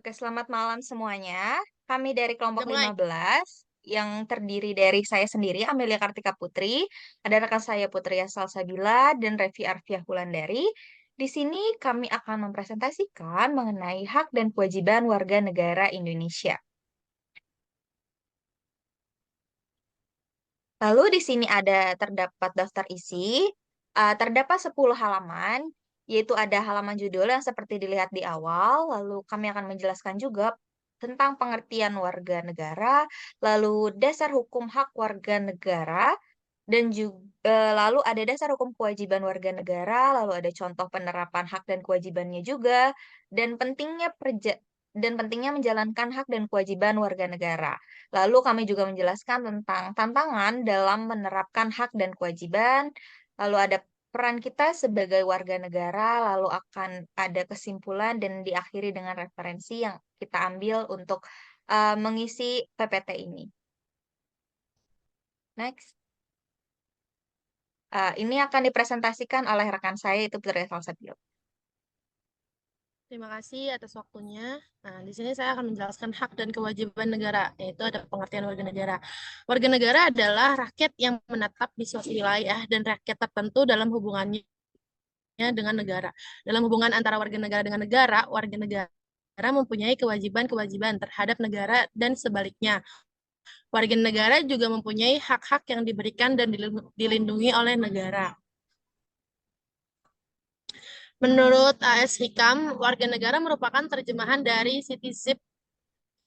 Oke, selamat malam semuanya. Kami dari kelompok Udah mulai? 15 yang terdiri dari saya sendiri, Amelia Kartika Putri, ada rekan saya Putri Salsabila dan Revi Arfiah Wulandari. Di sini kami akan mempresentasikan mengenai hak dan kewajiban warga negara Indonesia. Lalu di sini terdapat daftar isi, terdapat 10 halaman, yaitu ada halaman judul yang seperti dilihat di awal, lalu kami akan menjelaskan juga tentang pengertian warga negara, lalu dasar hukum hak warga negara, dan juga lalu ada dasar hukum kewajiban warga negara, lalu ada contoh penerapan hak dan kewajibannya juga, dan pentingnya menjalankan hak dan kewajiban warga negara. Lalu kami juga menjelaskan tentang tantangan dalam menerapkan hak dan kewajiban, lalu ada peran kita sebagai warga negara, lalu akan ada kesimpulan dan diakhiri dengan referensi yang kita ambil untuk mengisi PPT ini. Next. Ini akan dipresentasikan oleh rekan saya, itu Putri Salsabila. Terima kasih atas waktunya. Nah, di sini saya akan menjelaskan hak dan kewajiban negara, yaitu ada pengertian warga negara. Warga negara adalah rakyat yang menetap di suatu wilayah dan rakyat tertentu dalam hubungannya dengan negara. Dalam hubungan antara warga negara dengan negara, warga negara mempunyai kewajiban-kewajiban terhadap negara dan sebaliknya. Warga negara juga mempunyai hak-hak yang diberikan dan dilindungi oleh negara. Menurut AS Hikam, warga negara merupakan terjemahan dari citizenship.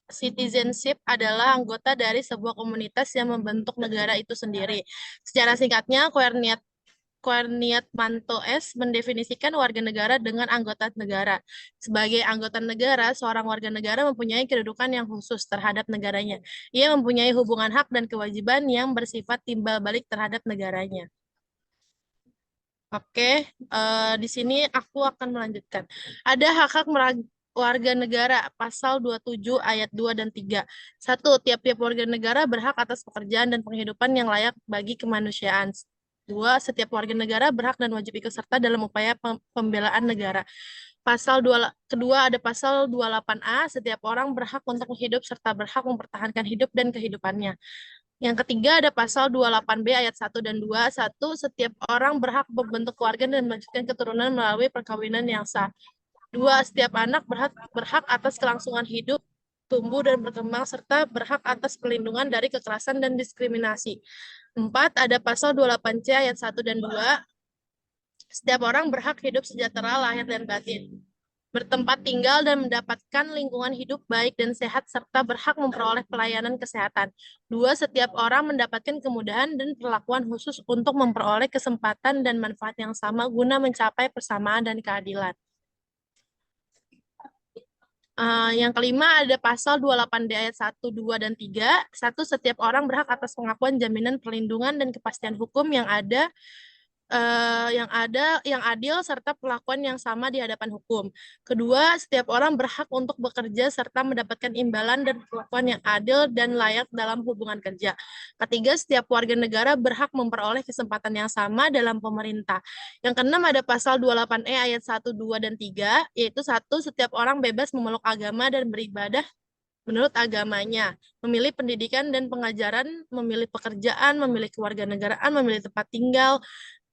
Citizenship adalah anggota dari sebuah komunitas yang membentuk negara itu sendiri. Secara singkatnya, Querniat Manto S mendefinisikan warga negara dengan anggota negara. Sebagai anggota negara, seorang warga negara mempunyai kedudukan yang khusus terhadap negaranya. Ia mempunyai hubungan hak dan kewajiban yang bersifat timbal balik terhadap negaranya. Oke, di sini aku akan melanjutkan. Ada hak-hak warga negara, pasal 27 ayat 2 dan 3. Satu, tiap-tiap warga negara berhak atas pekerjaan dan penghidupan yang layak bagi kemanusiaan. Dua, setiap warga negara berhak dan wajib ikut serta dalam upaya pembelaan negara. Kedua ada pasal 28A, setiap orang berhak untuk hidup serta berhak mempertahankan hidup dan kehidupannya. Yang ketiga ada pasal 28B ayat 1 dan 2. Satu, setiap orang berhak membentuk keluarga dan melanjutkan keturunan melalui perkawinan yang sah. Dua, setiap anak berhak atas kelangsungan hidup, tumbuh dan berkembang, serta berhak atas perlindungan dari kekerasan dan diskriminasi. Empat, ada pasal 28C ayat 1 dan 2. Setiap orang berhak hidup sejahtera lahir dan batin, bertempat tinggal dan mendapatkan lingkungan hidup baik dan sehat, serta berhak memperoleh pelayanan kesehatan. Dua, setiap orang mendapatkan kemudahan dan perlakuan khusus untuk memperoleh kesempatan dan manfaat yang sama guna mencapai persamaan dan keadilan. Yang kelima ada pasal 28D ayat 1, 2, dan 3. Satu, setiap orang berhak atas pengakuan jaminan perlindungan dan kepastian hukum yang adil serta perlakuan yang sama di hadapan hukum. Kedua, setiap orang berhak untuk bekerja serta mendapatkan imbalan dan perlakuan yang adil dan layak dalam hubungan kerja. Ketiga, setiap warga negara berhak memperoleh kesempatan yang sama dalam pemerintah. Yang keenam ada pasal 28E ayat 1, 2, dan 3, yaitu satu, setiap orang bebas memeluk agama dan beribadah menurut agamanya, memilih pendidikan dan pengajaran, memilih pekerjaan, memilih kewarganegaraan, memilih tempat tinggal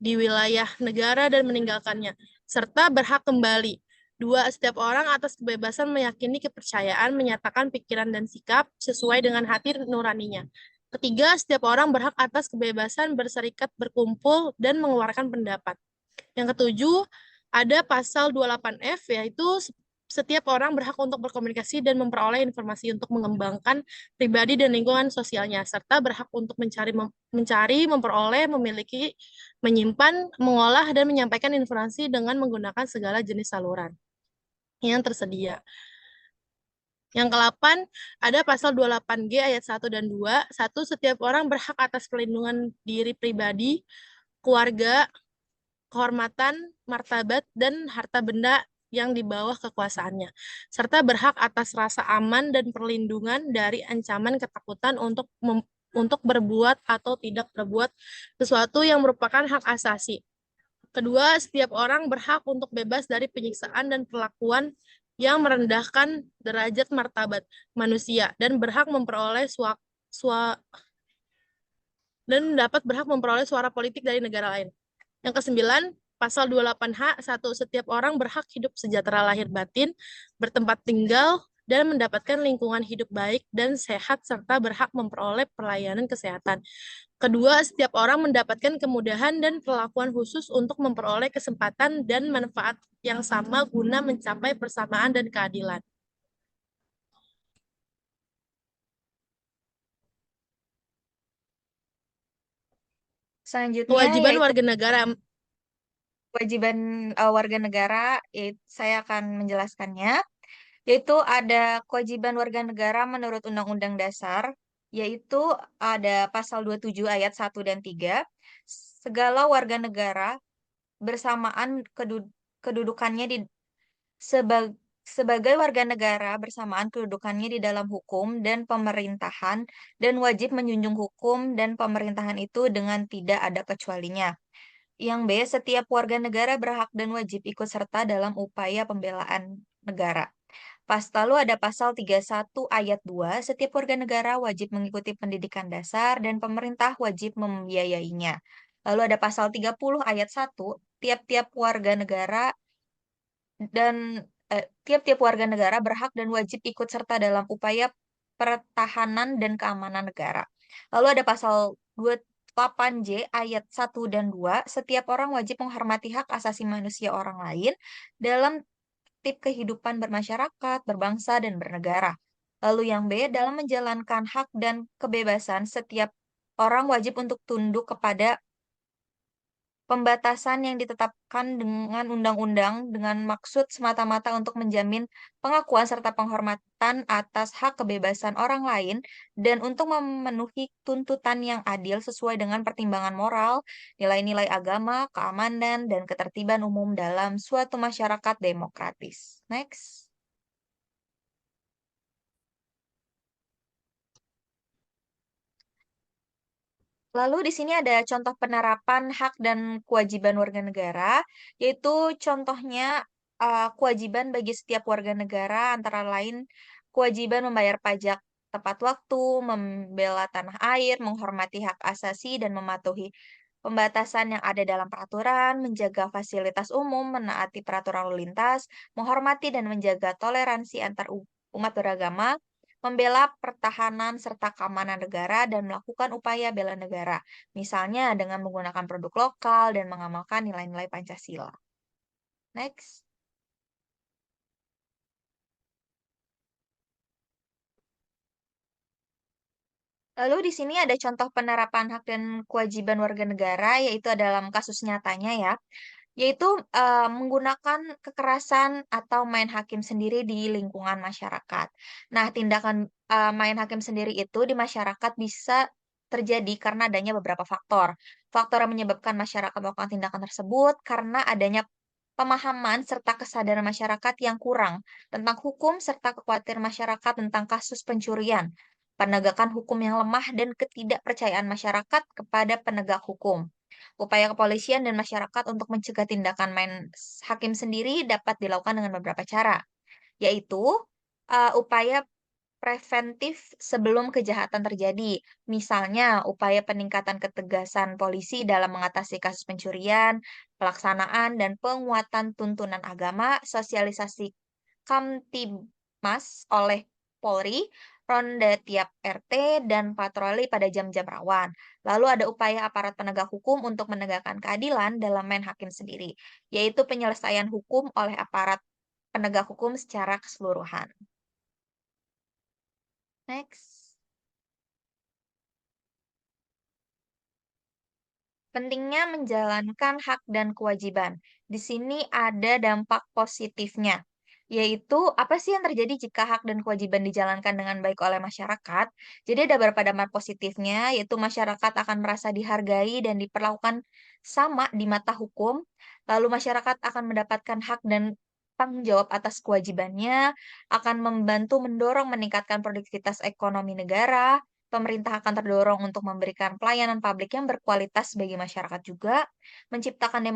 di wilayah negara dan meninggalkannya, serta berhak kembali. Dua, setiap orang atas kebebasan meyakini kepercayaan, menyatakan pikiran dan sikap sesuai dengan hati nuraninya. Ketiga, setiap orang berhak atas kebebasan berserikat, berkumpul, dan mengeluarkan pendapat. Yang ketujuh, ada pasal 28F, yaitu setiap orang berhak untuk berkomunikasi dan memperoleh informasi untuk mengembangkan pribadi dan lingkungan sosialnya, serta berhak untuk memperoleh, memiliki, menyimpan, mengolah, dan menyampaikan informasi dengan menggunakan segala jenis saluran yang tersedia. Yang ke-8, ada pasal 28G ayat 1 dan 2. Satu, setiap orang berhak atas perlindungan diri pribadi, keluarga, kehormatan, martabat, dan harta benda yang di bawah kekuasaannya, serta berhak atas rasa aman dan perlindungan dari ancaman ketakutan untuk berbuat atau tidak berbuat sesuatu yang merupakan hak asasi. Kedua, setiap orang berhak untuk bebas dari penyiksaan dan perlakuan yang merendahkan derajat martabat manusia dan berhak memperoleh dapat berhak memperoleh suara politik dari negara lain. Yang kesembilan, pasal 28H1, setiap orang berhak hidup sejahtera lahir batin, bertempat tinggal, dan mendapatkan lingkungan hidup baik dan sehat serta berhak memperoleh pelayanan kesehatan. Kedua, setiap orang mendapatkan kemudahan dan perlakuan khusus untuk memperoleh kesempatan dan manfaat yang sama guna mencapai persamaan dan keadilan. Selanjutnya Kewajiban yaitu warga negara. kewajiban warga negara, saya akan menjelaskannya, yaitu ada kewajiban warga negara menurut Undang-Undang Dasar, yaitu ada pasal 27 ayat 1 dan 3. Segala warga negara bersamaan kedudukannya seba- sebagai warga negara bersamaan kedudukannya di dalam hukum dan pemerintahan dan wajib menjunjung hukum dan pemerintahan itu dengan tidak ada kecualinya. Yang B, setiap warga negara berhak dan wajib ikut serta dalam upaya pembelaan negara. Lalu ada pasal 31 ayat 2, setiap warga negara wajib mengikuti pendidikan dasar dan pemerintah wajib membiayainya. Lalu ada pasal 30 ayat 1, tiap-tiap warga negara dan tiap-tiap warga negara berhak dan wajib ikut serta dalam upaya pertahanan dan keamanan negara. Lalu ada pasal 28J ayat 1 dan 2, setiap orang wajib menghormati hak asasi manusia orang lain dalam tip kehidupan bermasyarakat, berbangsa, dan bernegara. Lalu yang B, dalam menjalankan hak dan kebebasan, setiap orang wajib untuk tunduk kepada pembatasan yang ditetapkan dengan undang-undang dengan maksud semata-mata untuk menjamin pengakuan serta penghormatan atas hak kebebasan orang lain dan untuk memenuhi tuntutan yang adil sesuai dengan pertimbangan moral, nilai-nilai agama, keamanan, dan ketertiban umum dalam suatu masyarakat demokratis. Next. Lalu di sini ada contoh penerapan hak dan kewajiban warga negara, yaitu contohnya kewajiban bagi setiap warga negara antara lain kewajiban membayar pajak tepat waktu, membela tanah air, menghormati hak asasi dan mematuhi pembatasan yang ada dalam peraturan, menjaga fasilitas umum, menaati peraturan lalu lintas, menghormati dan menjaga toleransi antar umat beragama, membela pertahanan serta keamanan negara dan melakukan upaya bela negara, misalnya dengan menggunakan produk lokal dan mengamalkan nilai-nilai Pancasila. Next. Lalu di sini ada contoh penerapan hak dan kewajiban warga negara, yaitu dalam kasus nyatanya ya, yaitu menggunakan kekerasan atau main hakim sendiri di lingkungan masyarakat. Nah, tindakan main hakim sendiri itu di masyarakat bisa terjadi karena adanya beberapa faktor. Faktor yang menyebabkan masyarakat melakukan tindakan tersebut karena adanya pemahaman serta kesadaran masyarakat yang kurang tentang hukum serta kekhawatiran masyarakat tentang kasus pencurian, penegakan hukum yang lemah dan ketidakpercayaan masyarakat kepada penegak hukum. Upaya kepolisian dan masyarakat untuk mencegah tindakan main hakim sendiri dapat dilakukan dengan beberapa cara, yaitu upaya preventif sebelum kejahatan terjadi. Misalnya, upaya peningkatan ketegasan polisi dalam mengatasi kasus pencurian, pelaksanaan dan penguatan tuntunan agama, sosialisasi Kamtibmas oleh Polri, ronda tiap RT, dan patroli pada jam-jam rawan. Lalu ada upaya aparat penegak hukum untuk menegakkan keadilan dalam main hakim sendiri, yaitu penyelesaian hukum oleh aparat penegak hukum secara keseluruhan. Next. Pentingnya menjalankan hak dan kewajiban. Di sini ada dampak positifnya, yaitu apa sih yang terjadi jika hak dan kewajiban dijalankan dengan baik oleh masyarakat? Jadi ada beberapa dampak positifnya, yaitu masyarakat akan merasa dihargai dan diperlakukan sama di mata hukum, lalu masyarakat akan mendapatkan hak dan tanggung jawab atas kewajibannya, akan membantu mendorong meningkatkan produktivitas ekonomi negara, pemerintah akan terdorong untuk memberikan pelayanan publik yang berkualitas bagi masyarakat juga, menciptakan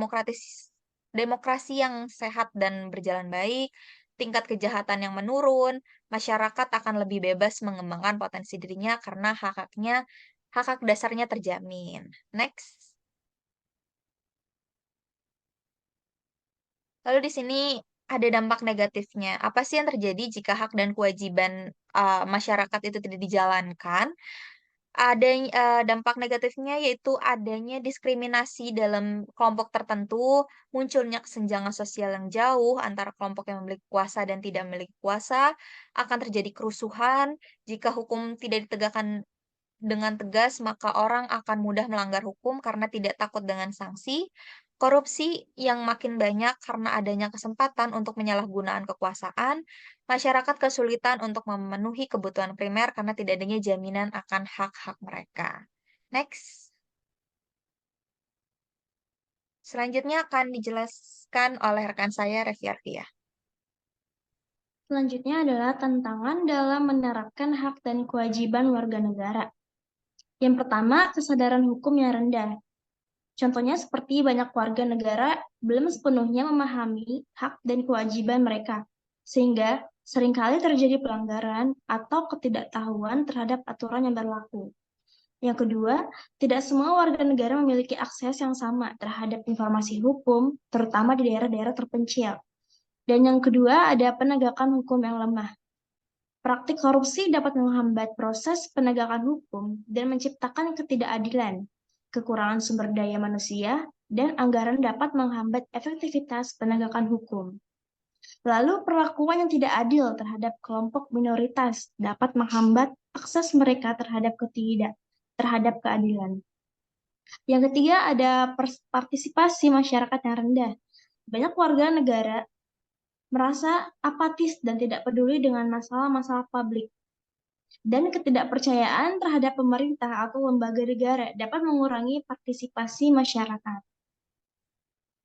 demokrasi yang sehat dan berjalan baik, tingkat kejahatan yang menurun, masyarakat akan lebih bebas mengembangkan potensi dirinya karena hak-hak dasarnya terjamin. Next. Lalu di sini ada dampak negatifnya. Apa sih yang terjadi jika hak dan kewajiban masyarakat itu tidak dijalankan? Dampak negatifnya yaitu adanya diskriminasi dalam kelompok tertentu, munculnya kesenjangan sosial yang jauh antara kelompok yang memiliki kuasa dan tidak memiliki kuasa, akan terjadi kerusuhan jika hukum tidak ditegakkan dengan tegas, maka orang akan mudah melanggar hukum karena tidak takut dengan sanksi. Korupsi yang makin banyak karena adanya kesempatan untuk penyalahgunaan kekuasaan, masyarakat kesulitan untuk memenuhi kebutuhan primer karena tidak adanya jaminan akan hak-hak mereka. Next. Selanjutnya akan dijelaskan oleh rekan saya, Revi Ardia. Selanjutnya adalah tantangan dalam menerapkan hak dan kewajiban warga negara. Yang pertama, kesadaran hukum yang rendah. Contohnya seperti banyak warga negara belum sepenuhnya memahami hak dan kewajiban mereka, sehingga seringkali terjadi pelanggaran atau ketidaktahuan terhadap aturan yang berlaku. Yang kedua, tidak semua warga negara memiliki akses yang sama terhadap informasi hukum, terutama di daerah-daerah terpencil. Dan yang kedua, ada penegakan hukum yang lemah. Praktik korupsi dapat menghambat proses penegakan hukum dan menciptakan ketidakadilan. Kekurangan sumber daya manusia dan anggaran dapat menghambat efektivitas penegakan hukum. Lalu, perlakuan yang tidak adil terhadap kelompok minoritas dapat menghambat akses mereka terhadap keadilan. Yang ketiga, ada partisipasi masyarakat yang rendah. Banyak warga negara merasa apatis dan tidak peduli dengan masalah-masalah publik. Dan ketidakpercayaan terhadap pemerintah atau lembaga negara dapat mengurangi partisipasi masyarakat.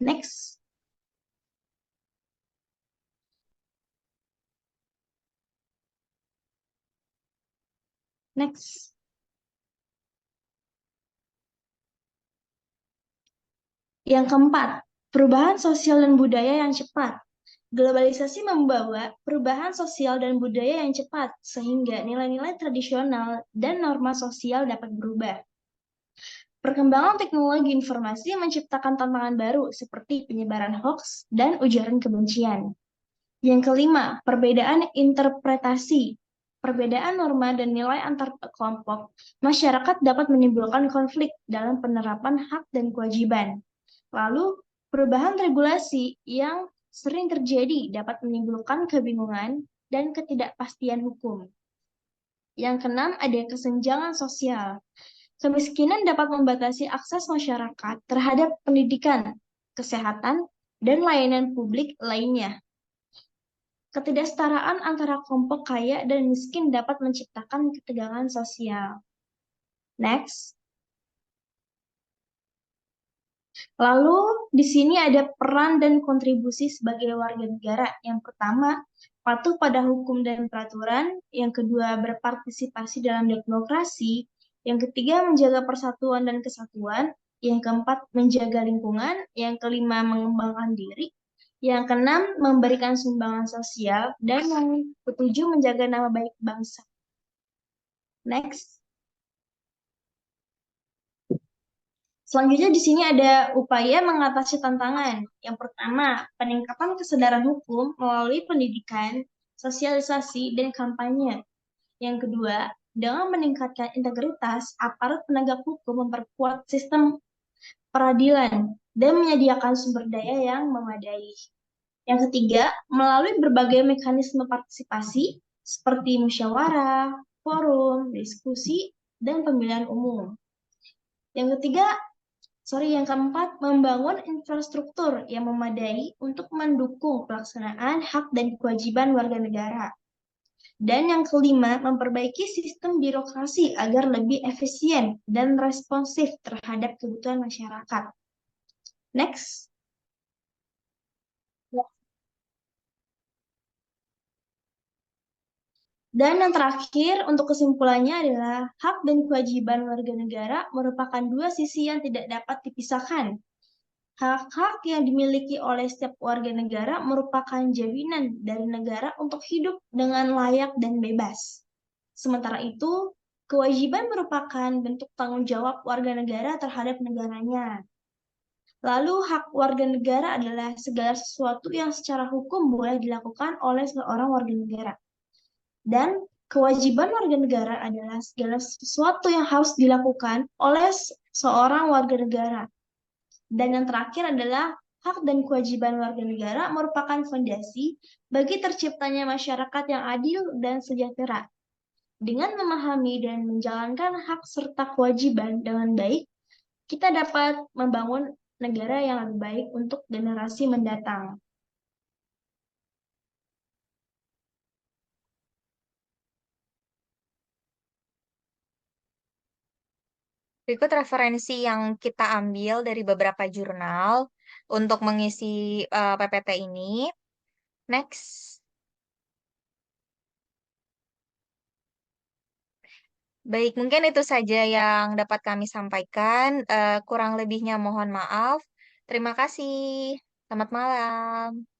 Next. Next. Yang keempat, perubahan sosial dan budaya yang cepat. Globalisasi membawa perubahan sosial dan budaya yang cepat, sehingga nilai-nilai tradisional dan norma sosial dapat berubah. Perkembangan teknologi informasi menciptakan tantangan baru seperti penyebaran hoaks dan ujaran kebencian. Yang kelima, perbedaan interpretasi. Perbedaan norma dan nilai antar kelompok masyarakat dapat menimbulkan konflik dalam penerapan hak dan kewajiban. Lalu, perubahan regulasi yang sering terjadi dapat menimbulkan kebingungan dan ketidakpastian hukum. Yang keenam, ada kesenjangan sosial. Kemiskinan dapat membatasi akses masyarakat terhadap pendidikan, kesehatan, dan layanan publik lainnya. Ketidaksetaraan antara kelompok kaya dan miskin dapat menciptakan ketegangan sosial. Next. Lalu, di sini ada peran dan kontribusi sebagai warga negara. Yang pertama, patuh pada hukum dan peraturan. Yang kedua, berpartisipasi dalam demokrasi. Yang ketiga, menjaga persatuan dan kesatuan. Yang keempat, menjaga lingkungan. Yang kelima, mengembangkan diri. Yang keenam, memberikan sumbangan sosial. Dan yang ketujuh, menjaga nama baik bangsa. Next. Selanjutnya di sini ada upaya mengatasi tantangan. Yang pertama, peningkatan kesadaran hukum melalui pendidikan, sosialisasi, dan kampanye. Yang kedua, dengan meningkatkan integritas, aparat penegak hukum memperkuat sistem peradilan dan menyediakan sumber daya yang memadai. Yang ketiga, melalui berbagai mekanisme partisipasi seperti musyawarah, forum, diskusi, dan pemilihan umum. Yang keempat, membangun infrastruktur yang memadai untuk mendukung pelaksanaan hak dan kewajiban warga negara. Dan yang kelima, memperbaiki sistem birokrasi agar lebih efisien dan responsif terhadap kebutuhan masyarakat. Next. Dan yang terakhir, untuk kesimpulannya adalah hak dan kewajiban warga negara merupakan dua sisi yang tidak dapat dipisahkan. Hak-hak yang dimiliki oleh setiap warga negara merupakan jaminan dari negara untuk hidup dengan layak dan bebas. Sementara itu, kewajiban merupakan bentuk tanggung jawab warga negara terhadap negaranya. Lalu, hak warga negara adalah segala sesuatu yang secara hukum boleh dilakukan oleh seorang warga negara. Dan kewajiban warga negara adalah segala sesuatu yang harus dilakukan oleh seorang warga negara. Dan yang terakhir adalah hak dan kewajiban warga negara merupakan fondasi bagi terciptanya masyarakat yang adil dan sejahtera. Dengan memahami dan menjalankan hak serta kewajiban dengan baik, kita dapat membangun negara yang lebih baik untuk generasi mendatang. Berikut referensi yang kita ambil dari beberapa jurnal untuk mengisi PPT ini. Next. Baik, mungkin itu saja yang dapat kami sampaikan. Kurang lebihnya mohon maaf. Terima kasih. Selamat malam.